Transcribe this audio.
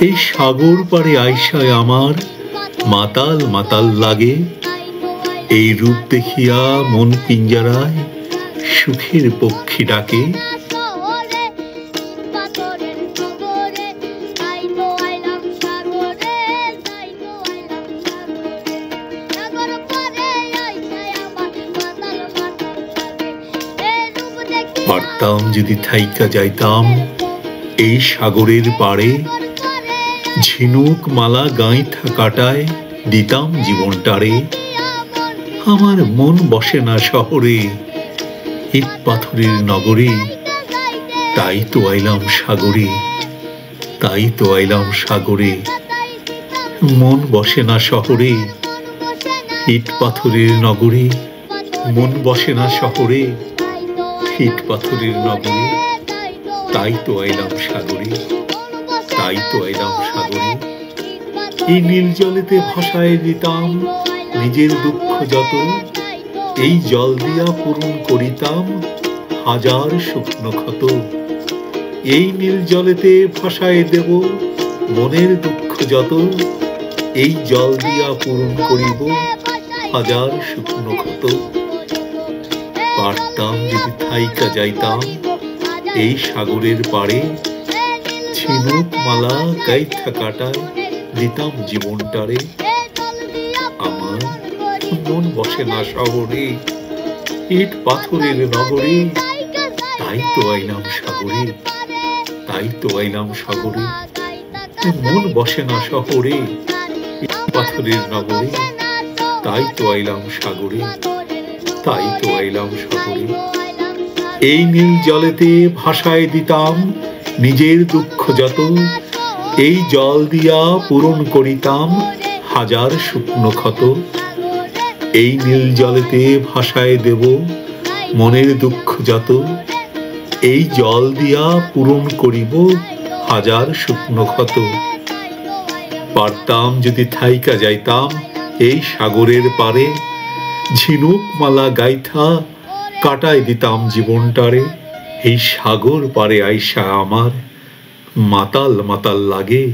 এই সাগর পাড়ে আইসায় আমার মাতাল মাতাল লাগে। এই রূপ দেখিয়া মন পিঞ্জরায় সুখের পক্ষী ডাকে। পারতাম যদি থাইকা যাইতাম এই সাগরের পাড়ে, ঝিনুক মালা গাঁথা কাটায় দিতাম জীবনটারে। আমার মন বসে না শহরে, ইট পাথরের নগরে, তাই তো আইলাম সাগরে, তাই তো আইলাম সাগরে। মন বসে না শহরে, ইট পাথরের নগরে, মন বসে না শহরে, ইট পাথরের নগরে, তাই তো আইলাম সাগরে, তাই তো আইলাম সাগরে। এই নীল জলেতে ভাসায় দিতাম নিজের দুঃখ যত, এই জল দিয়া পূরণ করিতাম হাজার শুকনো ক্ষত। এই নীল জলেতে ভাসায় দেব মনের দুঃখ যত, এই জল দিয়া পূরণ করিব হাজার শুকনো ক্ষত। পারতাম যদি থাইকা যাইতাম এই সাগরের পাড়ে, ঝিনুক মালা গাইথা কাটায় দিতাম জীবনটারে। আমার মন বসে না শহরে, ইট পাথরের নগরে, তাই তো আইলাম সাগরে, তাই তো আইলাম সাগরে। মন বসে না শহরে, ইট পাথরের নগরে, তাই তো আইলাম সাগরে, তাই তো আইলাম সাগরে। এই নীল জলেতে ভাসায় দিতাম নিজের দুঃখ যত, এই জল দিয়া পূরণ করিতাম হাজার শুকনো ক্ষত। এই নীল জলেতে ভাসায় দেব মনের দুঃখ যত, এই জল দিয়া পূরণ করিব হাজার শুকনো ক্ষত। পারতাম যদি থাইকা যাইতাম এই সাগরের পারে, ঝিনুক মালা গাইথা কাটায় দিতাম জীবনটারে। এই সাগর পারে আইসা আমার মাতাল মাতাল লাগে।